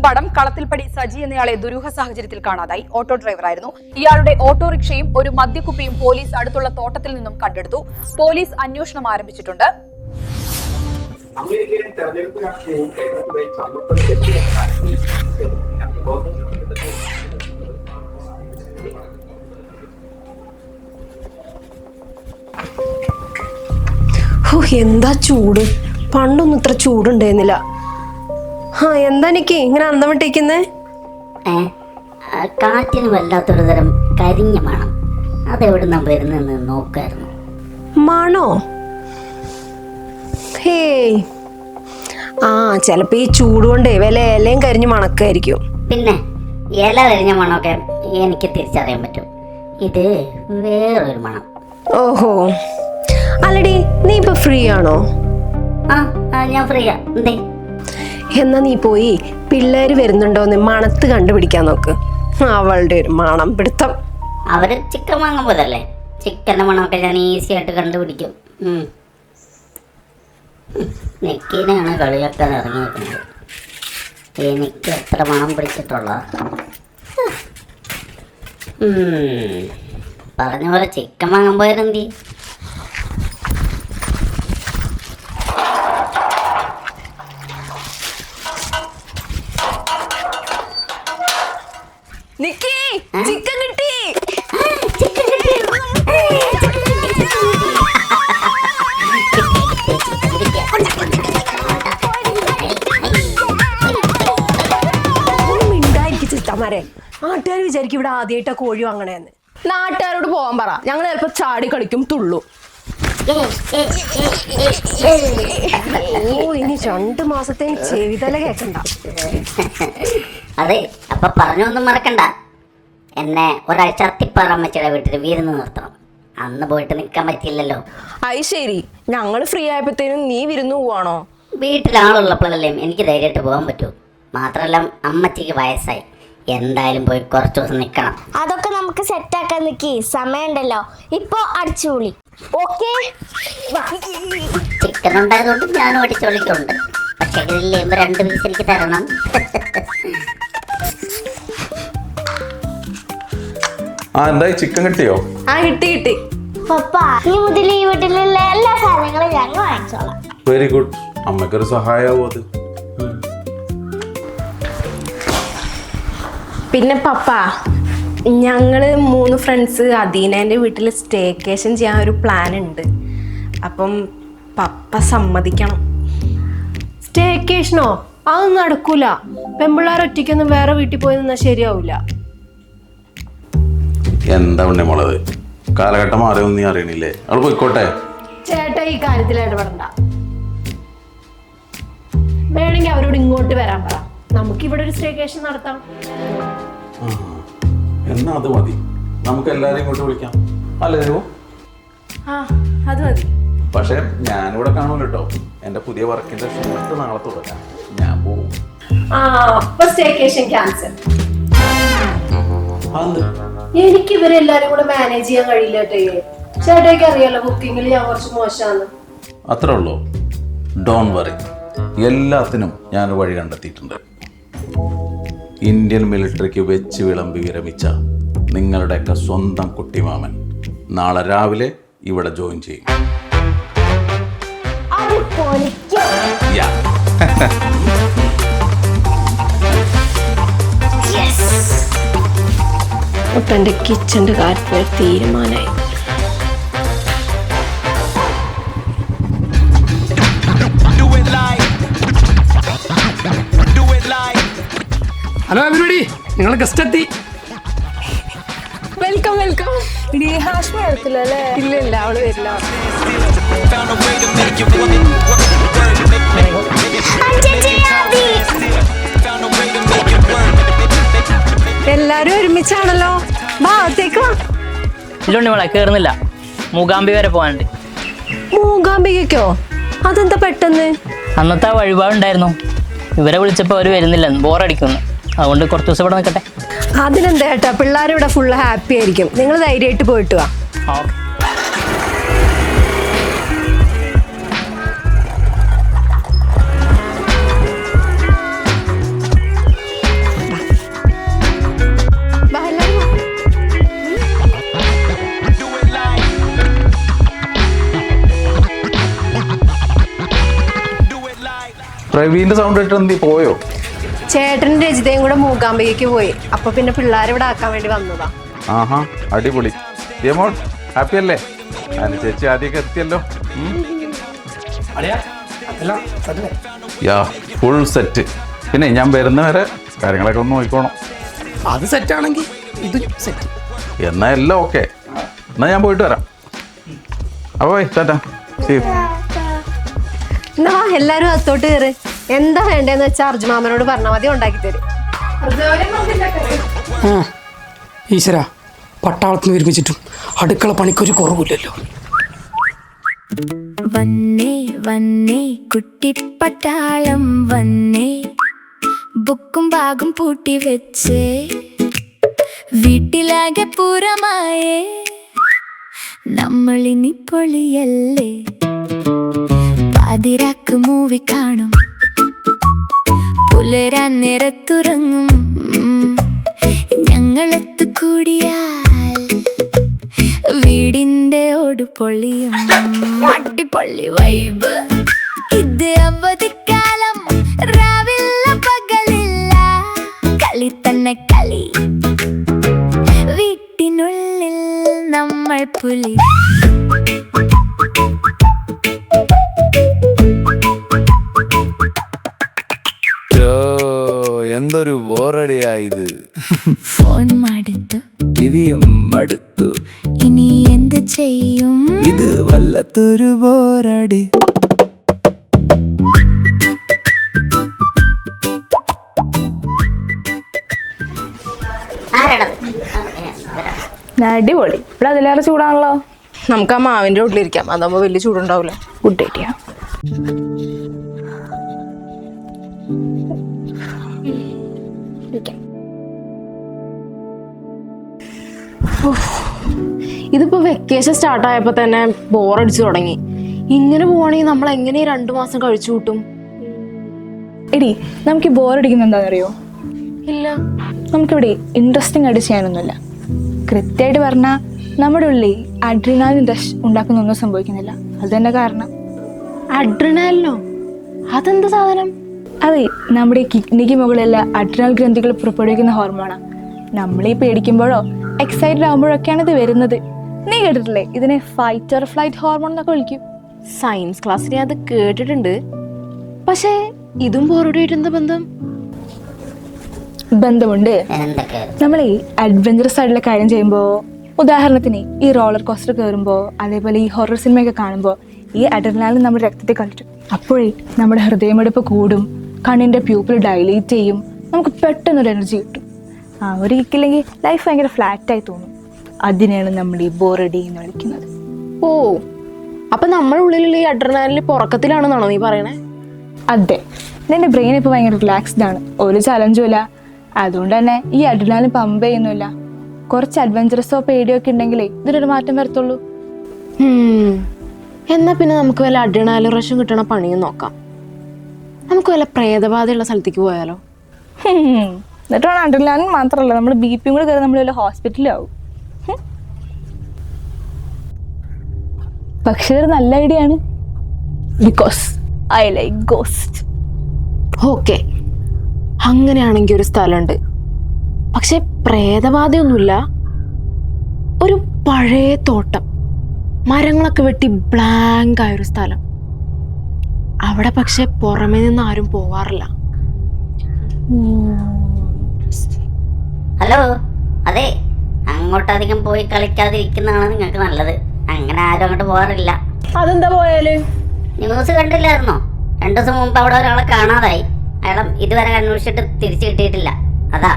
പടം കളത്തിൽപ്പടി സജി എന്നയാളെ ദുരൂഹ സാഹചര്യത്തിൽ കാണാതായി. ഓട്ടോ ഡ്രൈവറായിരുന്നു. ഇയാളുടെ ഓട്ടോറിക്ഷയും ഒരു മദ്യക്കുപ്പിയും പോലീസ് അടുത്തുള്ള തോട്ടത്തിൽ നിന്നും കണ്ടെടുത്തു. പോലീസ് അന്വേഷണം ആരംഭിച്ചിട്ടുണ്ട്. അമേരിക്കൻ തെരഞ്ഞെടുപ്പ് രാഷ്ട്രീയവും കേരളത്തിലെ എന്താ ചൂട്, പണ്ടൊന്നും ഇത്ര ചൂടുണ്ടായിരുന്നില്ല. എന്താ എനിക്ക് ഇങ്ങനെ അന്തം വിട്ടേക്കുന്നേ? കാറ്റിന് വല്ലാത്തൊരു തരം കരിഞ്ഞ മണം. അതെവിടുന്ന വരുന്നെന്ന് നോക്കായിരുന്നു. മണോ? ഹേയ്, ചിലപ്പോ ഈ ചൂട് കൊണ്ടേ വല്ല ഇലയും കരിഞ്ഞ് മണക്കായിരിക്കും. പിന്നെ ഇല കരിഞ്ഞ മണമൊക്കെ എനിക്ക് തിരിച്ചറിയാൻ പറ്റും. ഇത് വേറൊരു മണം. ഓഹോ, അല്ലടി നീ ഇപ്പൊ ഫ്രീ ആണോ? ഞാൻ ഫ്രീയാ. എന്തേ? എന്നാ നീ പോയി പിള്ളേര് വരുന്നുണ്ടോന്ന് മണത്ത് കണ്ടുപിടിക്കാൻ നോക്ക്. അവളുടെ ഒരു മണം പിടുത്തം. അവര് ചിക്കൻ വാങ്ങാൻ പോയതല്ലേ, ചിക്കൻ്റെ മണമൊക്കെ ഞാൻ ഈസി ആയിട്ട് കണ്ടുപിടിക്കും. നെക്കിനെയാണ് കളിയാക്കാൻ ഇറങ്ങിയിരിക്കുന്നത്. എനിക്ക് എത്ര മണം പിടിച്ചിട്ടുള്ള പറഞ്ഞ പോലെ ചിക്കൻ വാങ്ങാൻ പോയാലെന്തി. ചിക്കൻ കിട്ടി. നാട്ടുകാർ വിചാരിക്കും ഇവിടെ ആദ്യമായിട്ടാ കോഴി വാങ്ങണേന്ന്. നാട്ടുകാരോട് പോകാൻ പറ, ഞങ്ങൾ ചിലപ്പോ ചാടി കളിക്കും തുള്ളു. ഇനി 2 മാസത്തെ ചെവിതല കേക്കണ്ട. അതെ, അപ്പൊ പറഞ്ഞൊന്നും മറക്കണ്ട. എന്നെ ഒരാഴ്ച അത്തിപ്പാറമ്മച്ചിയുടെ വീട്ടിൽ വിരുന്ന് നിർത്തണം. അന്ന് പോയിട്ട് നിൽക്കാൻ പറ്റില്ലല്ലോ. അത് ശരി, ഞങ്ങള് ഫ്രീ ആയപ്പോഴത്തേനും നീ വിരുന്ന് പോവാണോ? വീട്ടിലാളുള്ളപ്പോഴല്ലേ എനിക്ക് ധൈര്യമായിട്ട് പോകാൻ പറ്റൂ. മാത്രമല്ല അമ്മച്ചിക്ക് വയസ്സായി. എന്തായാലും പോയി കുറച്ചു ദിവസം നിൽക്കണം. അതൊക്കെ നമുക്ക് സെറ്റാക്കാൻ നിൽക്കി, സമയമുണ്ടല്ലോ. ഇപ്പൊ അടിച്ചുപൊളി. ഓക്കെ, ചിക്കൻ ഉണ്ടായതുകൊണ്ട് ഞാനും അടിച്ചുപൊളിക്കുണ്ട്. പക്ഷെ ഇതിൽ 2 പീസ് എനിക്ക് തരണം. എന്തായി, ചിക്കൻ കിട്ടിയോ? കിട്ടി. പപ്പ ഇനി മുതൽ ഈ വീട്ടിലുള്ള എല്ലാ സാധനങ്ങളും ഞങ്ങൾ വാങ്ങിച്ചോളാം. Very good. അമ്മക്കൊരു സഹായമാവും അത്. പിന്നെ പപ്പ, ഞങ്ങള് 3 ഫ്രണ്ട്സ് അദീനേൻ്റെ വീട്ടിൽ സ്റ്റേക്കേഷൻ ചെയ്യാൻ ഒരു പ്ലാൻ ഉണ്ട്. അപ്പം പപ്പ സമ്മതിക്കണം. സ്റ്റേക്കേഷനോ? അതൊന്നും നടക്കൂല. പെമ്പിള്ളാർ ഒറ്റയ്ക്കൊന്നും വേറെ വീട്ടിൽ പോയി നിന്നാ ശരിയാവൂല. എന്താ ഉണ്ണേ മോളത്, കാലഘട്ടം മാറിയൊന്നും നീ അറിയണില്ലേ? അവൾ പോയിക്കോട്ടെ. ചേട്ടാ ഈ കാര്യത്തിൽ ഇടപെടണ്ട. വേണമെങ്കിൽ അവരോട് ഇങ്ങോട്ട് വരാൻ പറ, നമുക്കിവിടെ ഒരു സ്റ്റേക്കേഷൻ നടത്താം. എന്നാ അത് മതി, നമുക്ക് എല്ലാരെയും ഇങ്ങോട്ട് വിളിക്കാം. അല്ലേ? അത് മതി. പക്ഷെ ഞാനിവിടെ കാണൂല കേട്ടോ. എന്റെ പുതിയ വർക്കിന്റെ ഷൂട്ട് നാളെ തുടങ്ങാം. ഞാൻ പോവും. അപ്പൊ സ്റ്റേക്കേഷൻ ക്യാൻസൽ. എനിക്ക് ഇവരെല്ലാരും കൂടെ മാനേജ് ചെയ്യാൻ കഴിയില്ല കേട്ടേ. ചേട്ടയ്ക്ക് അറിയാലോ കുക്കിങ്ങിൽ ഞാൻ കുറച്ച് മോശമാണ്. അത്രേ ഉള്ളൂ. ഡോൺ വറി, എല്ലാത്തിനും ഞാൻ വഴി കണ്ടെത്തിയിട്ടുണ്ട്. ഇന്ത്യൻ മിലിറ്ററിക്ക് വെച്ച് വിളമ്പി വിരമിച്ച നിങ്ങളുടെയൊക്കെ സ്വന്തം കുട്ടിമാമൻ നാളെ രാവിലെ ഇവിടെ ജോയിൻ ചെയ്യും. അപ്പൊ എന്റെ കിച്ചന്റെ കാര്യത്തിൽ തീരുമാനമായി. ഹലോ എവരിബഡി, നിങ്ങൾ ഗസ്റ്റ് എത്തി. Welcome welcome. ഹാഷ്മി വരത്തില്ലല്ലേ? ഇല്ല, അവള് വരില്ല. എല്ലാരും ഒരുമിച്ചാണല്ലോ. ഭാഗത്തേക്ക് വാ. ഇല്ലുണ്ണി മോളെ കേറുന്നില്ല, മൂകാംബി വരെ പോകാനുണ്ട്. മൂകാംബികയ്ക്കോ? അതെന്താ പെട്ടെന്ന്? അന്നത്തെ ആ വഴിപാടുണ്ടായിരുന്നു. ഇവരെ വിളിച്ചപ്പോൾ അവർ വരുന്നില്ല, ബോറടിക്കുന്നു. അതുകൊണ്ട് കുറച്ച് ദിവസം ഇവിടെ നിൽക്കട്ടെ. അതിനെന്താ ഏട്ടാ, പിള്ളേരിവിടെ ഫുള്ള് ഹാപ്പി ആയിരിക്കും. നിങ്ങൾ ധൈര്യമായിട്ട് പോയിട്ട് വാ. ഓക്കെ. പ്രവീണിന്റെ സൗണ്ട് ഇട്ട് നീ പോയോ? ചേട്ടനും രജിതയും കൂടെ മൂകാംബികയ്ക്ക് പോയി. അപ്പൊ പിന്നെ പിള്ളേരെ ഇവിടെ ആക്കാൻ വേണ്ടി വന്നതാ. ആഹാ, അടിപൊളി. ദിയമോൾ ഹാപ്പി അല്ലേ? അതിന് ചേച്ചി ആദ്യമൊക്കെ എത്തിയല്ലോ. യാ, ഫുൾ സെറ്റ്. പിന്നെ ഞാൻ വരുന്നവരെ കാര്യങ്ങളൊക്കെ ഒന്ന് നോക്കിക്കോണം. അത് സെറ്റാണെങ്കിൽ ഇത് സെറ്റ്. എന്നാ എല്ലാം ഓക്കെ. എന്നാ ഞാൻ പോയിട്ട് വരാം. അപ്പൊ ടാറ്റാ. എന്നാ എല്ലാരും അത്തോട്ട് കയറ്. എന്താ വേണ്ടതെന്ന് വെച്ചാൽ അർജുമാമനോട് പറഞ്ഞാൽ മതി, ഉണ്ടാക്കി തരും. ഈശ്വര, പട്ടാളത്തിന് ഒരുമിച്ചിട്ടും അടുക്കള പണിക്കൊരു കുറവില്ലല്ലോ. വന്നേ വന്നേ കുട്ടിപ്പട്ടാളം വന്നേ, ബുക്കും ബാഗും പൂട്ടി വെച്ചേ, വീട്ടിലാകെ പൂരമായേ, നമ്മളിനി പൊളിയല്ലേ, പാതിരാക്ക് മൂവി കാണും, പുലരാൻ നേരത്തുറങ്ങും, ഞങ്ങളെത്തു കൂടിയാൽ വീടിന്റെ ഓട് പൊളിയും, അടിപൊളി വൈബ്. ഇത് അവധിക്കാലം, രാവിലെ പകലില്ല, കളി തന്നെ കളി, വീട്ടിനുള്ളിൽ നമ്മൾ പുലി. എന്തൊരു ബോറടിയായത്. ഫോൺ മടുത്തു, ടിവിയും മടുത്തു, ഇനി എന്ത് ചെയ്യും? ഇത് വല്ലത്തൊരു ബോറടി. അടിപൊളി. ഇവിടെ അതിലേറെ ചൂടാണല്ലോ. നമുക്ക് ആ മാവിന്റെ വീട്ടിലിരിക്കാം, അതാകുമ്പോ വലിയ ചൂടുണ്ടാവില്ല. Good idea. ഇതിപ്പോ വെക്കേഷൻ സ്റ്റാർട്ട് ആയപ്പോ തന്നെ ബോറടിച്ചു തുടങ്ങി. ഇങ്ങനെ പോവാണെങ്കിൽ നമ്മൾ എങ്ങനെ 2 മാസം കഴിച്ചു കൂട്ടും? എടി, നമുക്ക് ബോറടിക്കുന്ന എന്താണെന്നറിയോ? ഇല്ല, നമുക്കിവിടെ ഇൻട്രസ്റ്റിംഗ് ആയിട്ട് ചെയ്യാനൊന്നുമില്ല. കൃത്യമായിട്ട് പറഞ്ഞാൽ നമ്മുടെ ഉള്ളിൽ അഡ്രിനാലിൻ റഷ് ഉണ്ടാക്കുന്നൊന്നും സംഭവിക്കുന്നില്ല. അത് തന്നെ കാരണം. അഡ്രിനാലിനോ? അതെന്ത് സാധനം? അതെ, നമ്മുടെ കിഡ്നിക്ക് മുകളിലുള്ള അഡ്രിനൽ ഗ്രന്ഥികൾ പുറപ്പെടുവിക്കുന്ന ഹോർമോണാണ്. നമ്മളീ പേടിക്കുമ്പോഴോ എക്സൈറ്റഡ് ആകുമ്പോഴൊക്കെയാണ് ഇത് വരുന്നത്. നീ കേട്ടിട്ടില്ലേ ഇതിനെ ഫൈറ്റ് ഓർ ഫ്ലൈറ്റ് ഹോർമോൺ എന്നൊക്കെ വിളിക്കും? സയൻസ് ക്ലാസ്സിൽ ഞാൻ അത് കേട്ടിട്ടുണ്ട്. പക്ഷേ ഇതും ബോറടിയായിട്ട് എന്താ ബന്ധം? ബന്ധമുണ്ട്. നമ്മൾ ഈ അഡ്വഞ്ചറസ് ആയിട്ടുള്ള കാര്യം ചെയ്യുമ്പോൾ, ഉദാഹരണത്തിന് ഈ റോളർ കോസ്റ്റർ കയറുമ്പോൾ, അതേപോലെ ഈ ഹൊറർ സിനിമയൊക്കെ കാണുമ്പോൾ ഈ അഡ്രിനാലിൻ നമ്മുടെ രക്തത്തിൽ കണ്ടിട്ട് അപ്പോഴേ നമ്മുടെ ഹൃദയമിടിപ്പ് കൂടും, കണ്ണിൻ്റെ പ്യൂപ്പിൾ ഡൈലേറ്റ് ചെയ്യും, നമുക്ക് പെട്ടെന്നൊരു എനർജി കിട്ടും. ആ ഒരു കിക്കില്ലെങ്കിൽ ലൈഫ് ഭയങ്കര ഫ്ലാറ്റായി തോന്നും. അതിനെയാണ് നമ്മൾ ഈ ബോറടി എന്ന് വിളിക്കുന്നത്. ഓ, അപ്പൊ നമ്മുടെ ഉള്ളിലുള്ള ഈ അഡ്രിനാലിൻ പുറക്കത്തിലാണെന്നാണോ നീ പറയണേ? അതെ, എൻ്റെ ബ്രെയിൻ ഇപ്പോൾ ഭയങ്കര റിലാക്സ്ഡ് ആണ്, ഒരു ചലഞ്ചും ഇല്ല. അതുകൊണ്ട് തന്നെ ഈ അഡ്രിനാലിൻ പമ്പ് ചെയ്യുന്നില്ല. കുറച്ച് അഡ്വഞ്ചറസോ പേടിയോ ഒക്കെ ഉണ്ടെങ്കിലേ ഇതിനൊരു മാറ്റം വരത്തുള്ളൂ. എന്നാ പിന്നെ നമുക്ക് വല്ല അഡ്രിനാലിൻ റഷും കിട്ടണ പണിയും നോക്കാം. നമുക്ക് വല്ല പ്രേതബാധയുള്ള സ്ഥലത്തേക്ക് പോയാലോ? എന്നിട്ടാണ് അഡ്രിനാലിൻ മാത്രമല്ല, നമ്മൾ BP കൂടെ കയറി നമ്മൾ വല്ല ഹോസ്പിറ്റലിലാവും. പക്ഷെ ഇതൊരു നല്ല ഐഡിയ ആണ്, because I like ghost. Okay, അങ്ങനെയാണെങ്കിൽ ഒരു സ്ഥലമുണ്ട്. പക്ഷെ പ്രേതബാധയൊന്നുമില്ല. ഒരു പഴയ തോട്ടം, മരങ്ങളൊക്കെ വെട്ടി ബ്ലാങ്ക് ആയൊരു സ്ഥലം. അവിടെ പക്ഷെ പുറമേ നിന്ന് ആരും പോവാറില്ല. ഹലോ, അതെ, അങ്ങോട്ടധികം പോയി കളിക്കാതിരിക്കുന്നതാണ് നിങ്ങൾക്ക് നല്ലത്. അങ്ങനെ ആരും അങ്ങോട്ട് പോകാറില്ല. അതെന്താ പോയാല്? ന്യൂസ് കണ്ടില്ലായിരുന്നോ? 2 ദിവസം മുമ്പ് അവിടെ ഒരാളെ കാണാതായി. അയാളെ ഇതുവരെ അന്വേഷിച്ചിട്ട് തിരിച്ചു കിട്ടിയിട്ടില്ല. അതാ.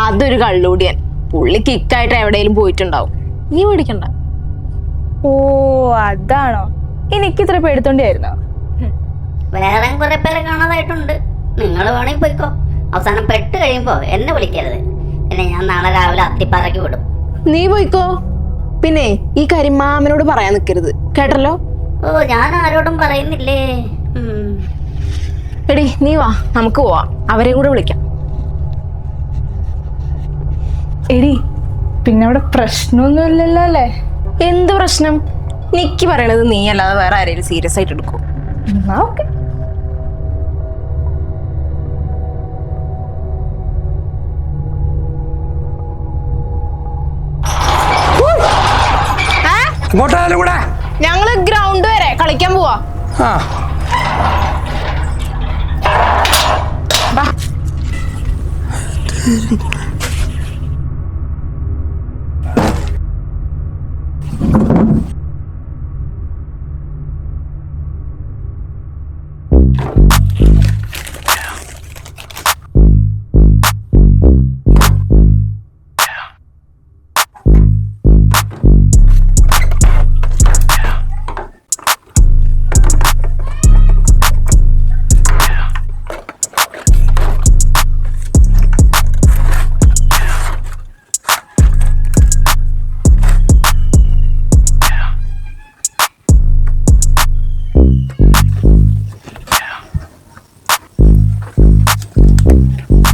അതൊരു കള്ളൂടിയൻ. പുള്ളി കിക്കായിട്ട് എവിടെയെങ്കിലും പോയിട്ടുണ്ടാവും. നീ പേടിക്കണ്ട. ഓ, അതാണോ? എനിക്ക് ഇത്ര പേടിത്തോണ്ടിയായിരുന്നോ? വേറെ കുറെ പേരെ കാണാതായിട്ടുണ്ട്. നിങ്ങൾ വേണമെങ്കിൽ പോയിക്കോ. അവസാനം പെട്ട് കഴിയുമ്പോൾ എന്നെ വിളിക്കരുത്. പിന്നെ ഞാൻ നാളെ രാവിലെ അത്തിപ്പാറയ്ക്ക് വിടും. നീ പോയിക്കോ. പിന്നെ ഈ കാര്യം മാമനോട് പറയാൻ നിൽക്കരുത്, കേട്ടല്ലോ? ഓ, ഞാൻ ആരോടും പറയുന്നില്ലേ. എടി, നീ വാ, നമുക്ക് പോവാം. അവരെയും കൂടെ വിളിക്കാം. എടി, പിന്നെ അവിടെ പ്രശ്നമൊന്നുമില്ലല്ലോ അല്ലേ? എന്ത് പ്രശ്നം? നിക്ക് പറയണത് നീ അല്ലാതെ വേറെ ആരെങ്കിലും സീരിയസ് ആയിട്ട് എടുക്കും? എന്നാ ഓക്കെ. ഇങ്ങോട്ടായാലും കൂടെ. ഞങ്ങള് ഗ്രൗണ്ട് വരെ കളിക്കാൻ പോവാ. ആ ബാ.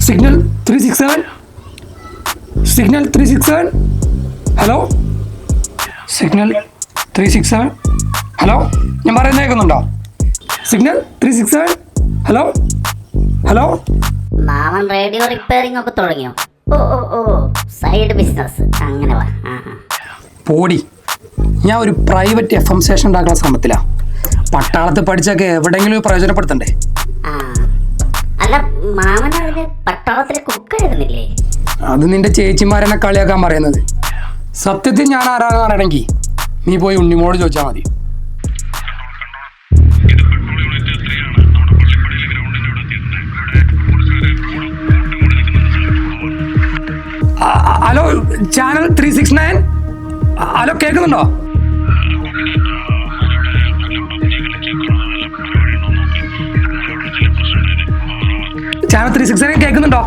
Signal 367. Signal 367. Hello signal 367. Hello ഞാൻ പറയുന്നത് കേൾക്കുന്നുണ്ടോ? സിഗ്നൽ 367. Hello hello. മാമൻ റേഡിയോ റിപ്പയറിംഗ് ഒക്കെ തുടങ്ങിയോ? ഓ ഓ ഓ സൈഡ് ബിസിനസ് അങ്ങനെ വാ. പോടി, ഞാൻ ഒരു പ്രൈവറ്റ് FM സ്റ്റേഷൻ ഉണ്ടാക്കുന്ന ശ്രമത്തിലാണ്. പട്ടാളത്ത് പഠിച്ചൊക്കെ എവിടെയെങ്കിലും പ്രയോജനപ്പെടുത്തണ്ടേ? ആ അല്ല, മാമൻ അതിന് പട്ടാളത്തിൽ കുക്കായിരുന്നില്ലേ? അത് നിന്റെ ചേച്ചിമാരെന്നെ കളിയാക്കാൻ പറയുന്നത്. സത്യത്തിൽ ഞാൻ ആരാണെന്ന് അറിയണമെങ്കിൽ നീ പോയി ഉണ്ണിമോട് ചോദിച്ചാൽ മതി. Hello channel 369. ഹലോ കേൾക്കുന്നുണ്ടോ? ചാനൽ 369 കേൾക്കുന്നുണ്ടോ?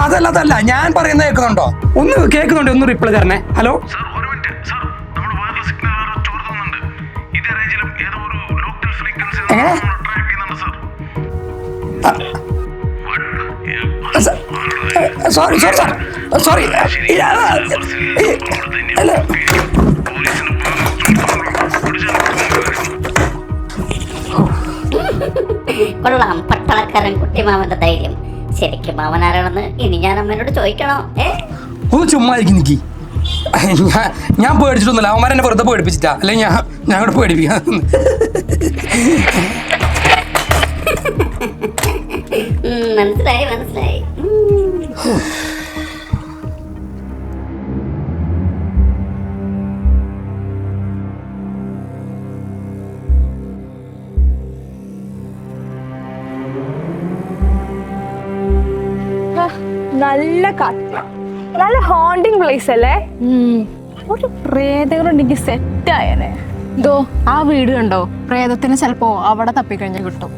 അതല്ല ഞാൻ പറയുന്നത് കേൾക്കുന്നുണ്ടോ? ഒന്ന് കേൾക്കുന്നുണ്ടോ? ഒന്ന് റിപ്ലൈ തരണേ. ഹലോ എങ്ങനെ? Sorry sir, sorry. അല്ല കൊള്ളാം, പട്ടാളക്കാരൻ കുട്ടിമാമന്റെ ധൈര്യം. ശരിക്കും മാമൻ ആരാണെന്ന് ഇനി ഞാൻ അമ്മേനോട് ചോദിക്കണോ? ഒന്ന് ചുമ്മാ നിൽക്കി. ഞാൻ പേടിച്ചിട്ടൊന്നുമില്ല, അവന്മാരെന്നെ വെറുതെ പേടിപ്പിച്ചിട്ടാ. അല്ലെങ്കിൽ ഞാൻ ഇവിടെ പേടിപ്പിക്കാം. മനസ്സിലായി മനസ്സിലായി. നല്ല കാറ്റ്, നല്ല ഹോണ്ടിങ് പ്ലേസ് അല്ലേ? ഒരു പ്രേതങ്ങളുണ്ടെങ്കിൽ സെറ്റ് ആയനെ. ഇതോ ആ വീട് കണ്ടോ? പ്രേതത്തിന് ചിലപ്പോ അവിടെ തപ്പിക്കഴിഞ്ഞാൽ കിട്ടും.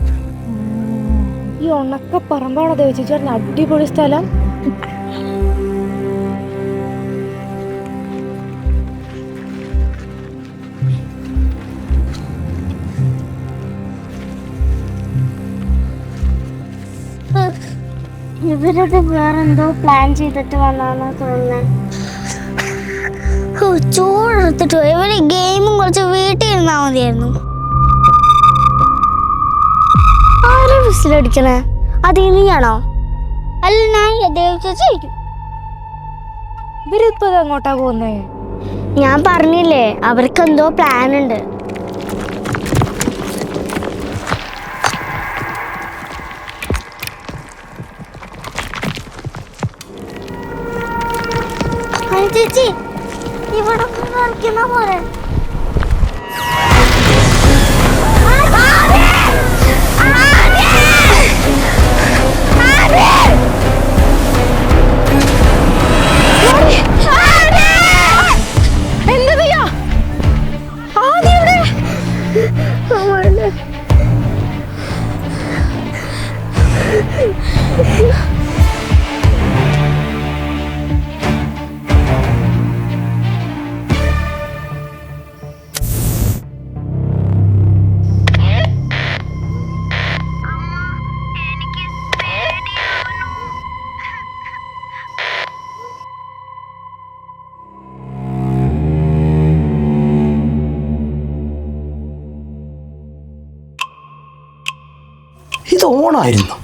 ഈ ഉണക്ക പറമ്പാണോ ദേവിച്ചേട്ടൻ? അടിപൊളി സ്ഥലം. ഇവരൊക്കെ വേറെന്തോ പ്ലാൻ ചെയ്തിട്ട് വന്നാണോ തോന്നുന്നത്. ചോറെടുത്തിട്ടോ, ഇവര് ഗെയിമും കുറച്ച് വീട്ടിൽ ഇരുന്നാ മതിയായിരുന്നു. ആരാ വിസിലടിക്കണേ? അത് നീയാണോ? അല്ല, ഞാൻ ദേവിച്ചേച്ചിരിക്കും. ഇവരിപ്പോ എങ്ങോട്ടാ പോകുന്നേ? ഞാൻ പറഞ്ഞില്ലേ, അവർക്ക് എന്തോ പ്ലാൻ ഉണ്ട്. ചേച്ചി ഇവിടെ കളിക്കുന്ന പോലെ എന്താ ചെയ്യാ? ആദ്യം ഇത് ഓണായിരുന്നു.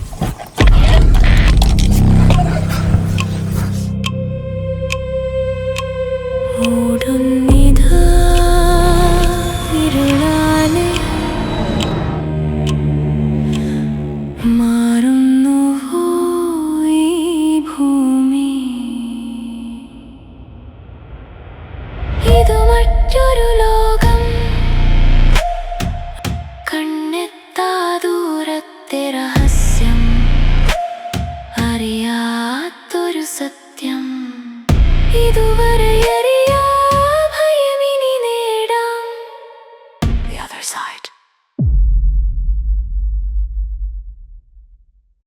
സത്യം ഇതുവരെ